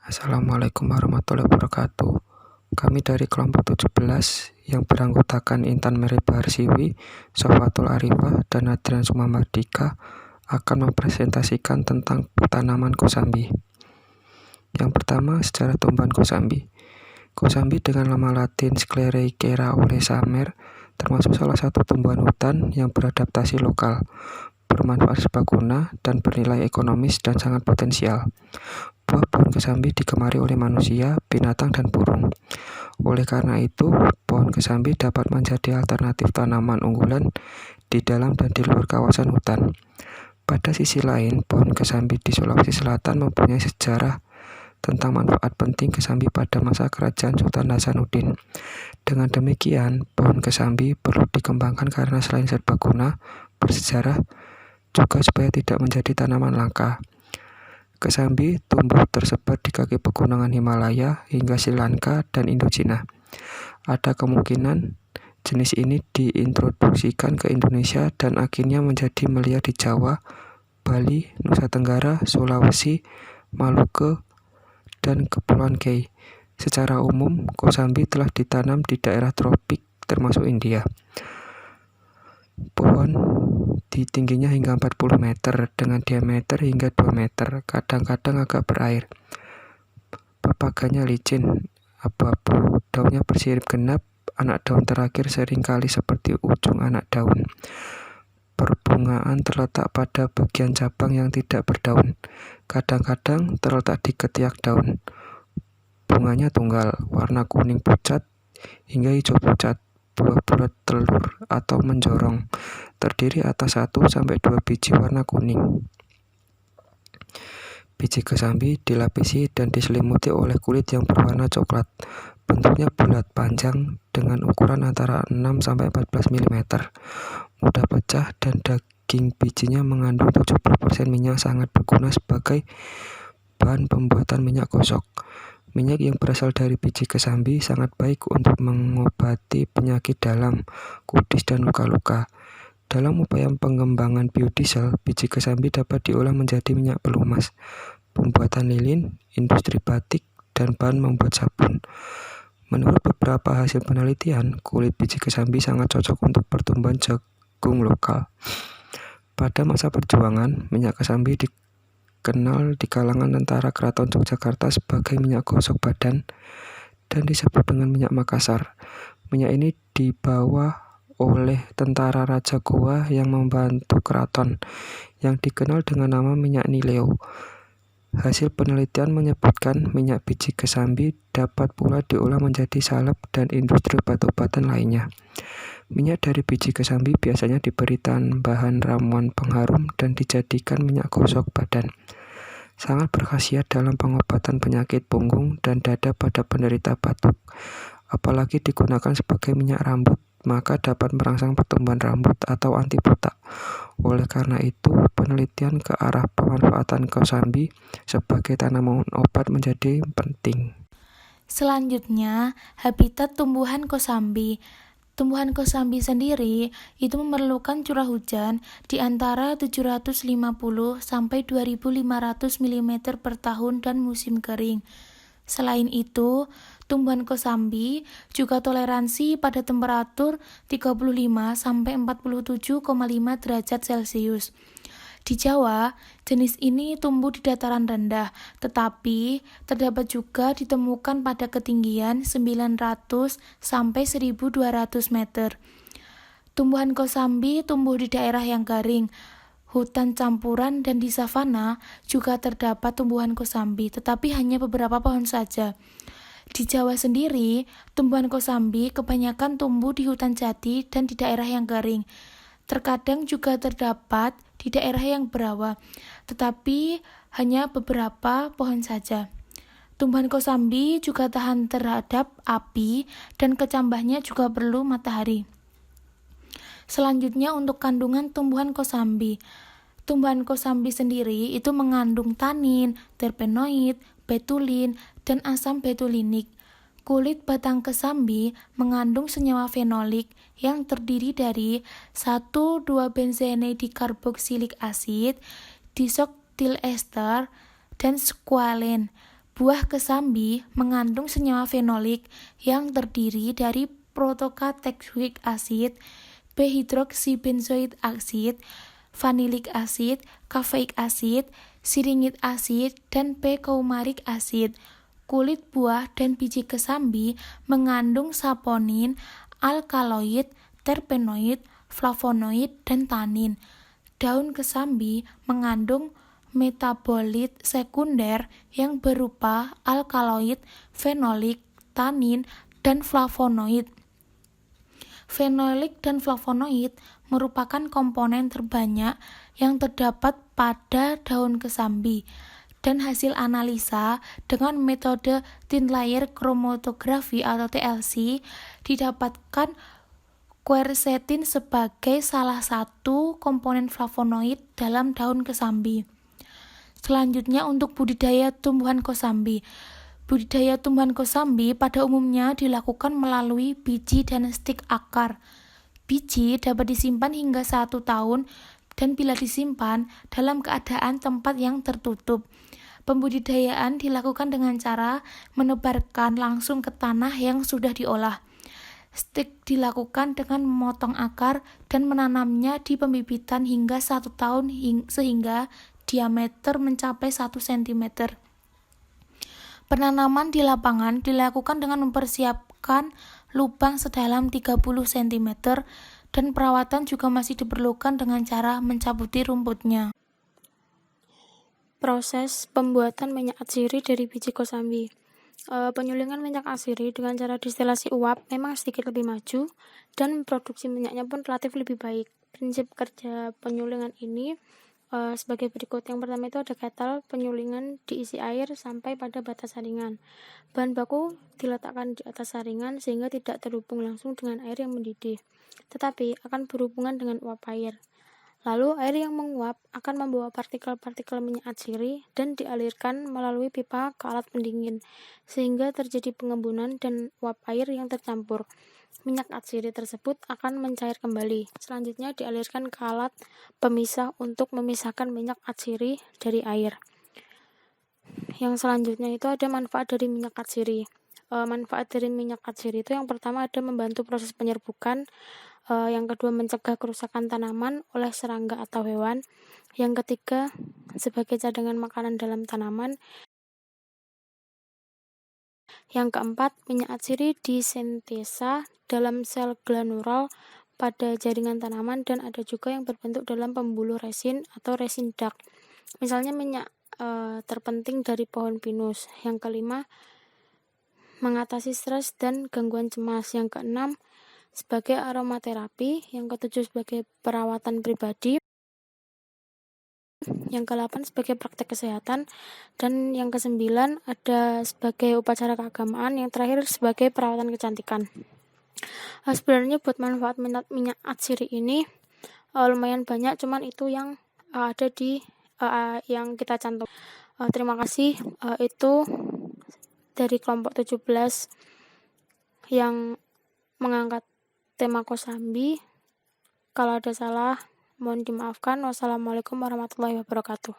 Assalamualaikum warahmatullahi wabarakatuh. Kami dari kelompok 17 yang beranggotakan Intan Mary Baharsiwi, Sofatul Arifah, dan Adrian Sumamardika akan mempresentasikan tentang tanaman kosambi. Yang pertama, sejarah tumbuhan kosambi. Kosambi dengan nama latin Sclereikera oleander termasuk salah satu tumbuhan hutan yang beradaptasi lokal, bermanfaat serbaguna, dan bernilai ekonomis dan sangat potensial. Buah pohon kesambi digemari oleh manusia, binatang, dan burung. Oleh karena itu, pohon kesambi dapat menjadi alternatif tanaman unggulan di dalam dan di luar kawasan hutan. Pada sisi lain, pohon kesambi di Sulawesi Selatan mempunyai sejarah tentang manfaat penting kesambi pada masa kerajaan Sultan Hasanuddin. Dengan demikian, pohon kesambi perlu dikembangkan karena selain serbaguna, bersejarah, juga supaya tidak menjadi tanaman langka. Kesambi tumbuh tersebar di kaki pegunungan Himalaya hingga Sri Lanka dan Indochina. Ada kemungkinan jenis ini diintroduksikan ke Indonesia dan akhirnya menjadi meliar di Jawa, Bali, Nusa Tenggara, Sulawesi, Maluku, dan Kepulauan Kei. Secara umum, kosambi telah ditanam di daerah tropik termasuk India. Pohon tingginya hingga 40 meter dengan diameter hingga 2 meter, kadang-kadang agak berair. Papaganya licin, abu-abu, daunnya bersirip genap, anak daun terakhir seringkali seperti ujung anak daun. Perbungaan terletak pada bagian cabang yang tidak berdaun, kadang-kadang terletak di ketiak daun. Bunganya tunggal, warna kuning pucat hingga hijau pucat. Buah-buah telur atau menjorong, terdiri atas 1-2 biji warna kuning. Biji kesambi dilapisi dan diselimuti oleh kulit yang berwarna coklat. Bentuknya bulat panjang dengan ukuran antara 6-14 mm. Mudah pecah dan daging bijinya mengandung 70% minyak sangat berguna sebagai bahan pembuatan minyak gosok. Minyak yang berasal dari biji kesambi sangat baik untuk mengobati penyakit dalam, kudis, dan luka-luka. Dalam upaya pengembangan biodiesel, biji kesambi dapat diolah menjadi minyak pelumas, pembuatan lilin, industri batik, dan bahan membuat sabun. Menurut beberapa hasil penelitian, kulit biji kesambi sangat cocok untuk pertumbuhan jagung lokal. Pada masa perjuangan, minyak kesambi dikenal di kalangan tentara Keraton Yogyakarta sebagai minyak gosok badan dan disebut dengan minyak Makassar. Minyak ini dibawa oleh tentara Raja Goa yang membantu keraton, yang dikenal dengan nama minyak Nileo. Hasil penelitian menyebutkan minyak biji kesambi dapat pula diolah menjadi salep dan industri obat-obatan lainnya. Minyak dari biji kesambi biasanya diberi tambahan ramuan pengharum dan dijadikan minyak gosok badan. Sangat berkhasiat dalam pengobatan penyakit punggung dan dada pada penderita batuk. Apalagi digunakan sebagai minyak rambut, maka dapat merangsang pertumbuhan rambut atau anti botak. Oleh karena itu, penelitian ke arah pemanfaatan kosambi sebagai tanaman obat menjadi penting. Selanjutnya, habitat tumbuhan kosambi. Tumbuhan kosambi sendiri itu memerlukan curah hujan di antara 750 sampai 2.500 mm per tahun dan musim kering. Selain itu, tumbuhan kosambi juga toleransi pada temperatur 35 sampai 47,5 derajat Celcius. Di Jawa, jenis ini tumbuh di dataran rendah, tetapi terdapat juga ditemukan pada ketinggian 900 sampai 1.200 meter. Tumbuhan kosambi tumbuh di daerah yang garing, hutan campuran, dan di savana juga terdapat tumbuhan kosambi, tetapi hanya beberapa pohon saja. Di Jawa sendiri, tumbuhan kosambi kebanyakan tumbuh di hutan jati dan di daerah yang garing. Terkadang juga terdapat di daerah yang berawa, tetapi hanya beberapa pohon saja. Tumbuhan kosambi juga tahan terhadap api dan kecambahnya juga perlu matahari. Selanjutnya untuk kandungan tumbuhan kosambi. Tumbuhan kosambi sendiri itu mengandung tanin, terpenoid, betulin, dan asam betulinik. Kulit batang kesambi mengandung senyawa fenolik yang terdiri dari 1,2-benzene dikarboksilik asid, disoktil ester, dan squalene. Buah kesambi mengandung senyawa fenolik yang terdiri dari protocatechuic acid, B-hydroxybenzoic acid, vanillic acid, caffeic acid, syringic acid, dan P-coumaric acid. Kulit buah dan biji kesambi mengandung saponin, alkaloid, terpenoid, flavonoid, dan tanin. Daun kesambi mengandung metabolit sekunder yang berupa alkaloid, fenolik, tanin, dan flavonoid. Fenolik dan flavonoid merupakan komponen terbanyak yang terdapat pada daun kesambi, dan hasil analisa dengan metode thin layer chromatography atau TLC didapatkan quercetin sebagai salah satu komponen flavonoid dalam daun kesambi. Selanjutnya untuk budidaya tumbuhan kosambi. Budidaya tumbuhan kosambi pada umumnya dilakukan melalui biji dan stik akar. Biji dapat disimpan hingga 1 tahun dan bila disimpan dalam keadaan tempat yang tertutup. Pembudidayaan dilakukan dengan cara menebarkan langsung ke tanah yang sudah diolah. Stik dilakukan dengan memotong akar dan menanamnya di pembibitan hingga 1 tahun sehingga diameter mencapai 1 cm. Penanaman di lapangan dilakukan dengan mempersiapkan lubang sedalam 30 cm dan perawatan juga masih diperlukan dengan cara mencabuti rumputnya. Proses pembuatan minyak atsiri dari biji kosambi. Penyulingan minyak atsiri dengan cara distilasi uap memang sedikit lebih maju dan produksi minyaknya pun relatif lebih baik. Prinsip kerja penyulingan ini sebagai berikut. Yang pertama itu ada kettle penyulingan, diisi air sampai pada batas saringan. Bahan baku diletakkan di atas saringan sehingga tidak terhubung langsung dengan air yang mendidih, tetapi akan berhubungan dengan uap air. Lalu air yang menguap akan membawa partikel-partikel minyak atsiri dan dialirkan melalui pipa ke alat pendingin, sehingga terjadi pengembunan dan uap air yang tercampur. Minyak atsiri tersebut akan mencair kembali. Selanjutnya dialirkan ke alat pemisah untuk memisahkan minyak atsiri dari air. Yang selanjutnya itu ada manfaat dari minyak atsiri. Manfaat dari minyak atsiri itu yang pertama ada membantu proses penyerbukan, yang kedua mencegah kerusakan tanaman oleh serangga atau hewan, yang ketiga sebagai cadangan makanan dalam tanaman, yang keempat minyak atsiri disintesa dalam sel granular pada jaringan tanaman dan ada juga yang berbentuk dalam pembuluh resin atau resin duct. Misalnya minyak terpenting dari pohon pinus. Yang kelima, mengatasi stres dan gangguan cemas. Yang keenam, sebagai aromaterapi. Yang ketujuh, sebagai perawatan pribadi. Yang ke-8 sebagai praktek kesehatan, dan yang ke-9 ada sebagai upacara keagamaan, yang terakhir sebagai perawatan kecantikan. Sebenarnya buat manfaat minyak atsiri ini lumayan banyak, cuman itu yang ada di yang kita cantum. Terima kasih. Itu dari kelompok 17 yang mengangkat tema kosambi. Kalau ada salah mohon dimaafkan. Wassalamualaikum warahmatullahi wabarakatuh.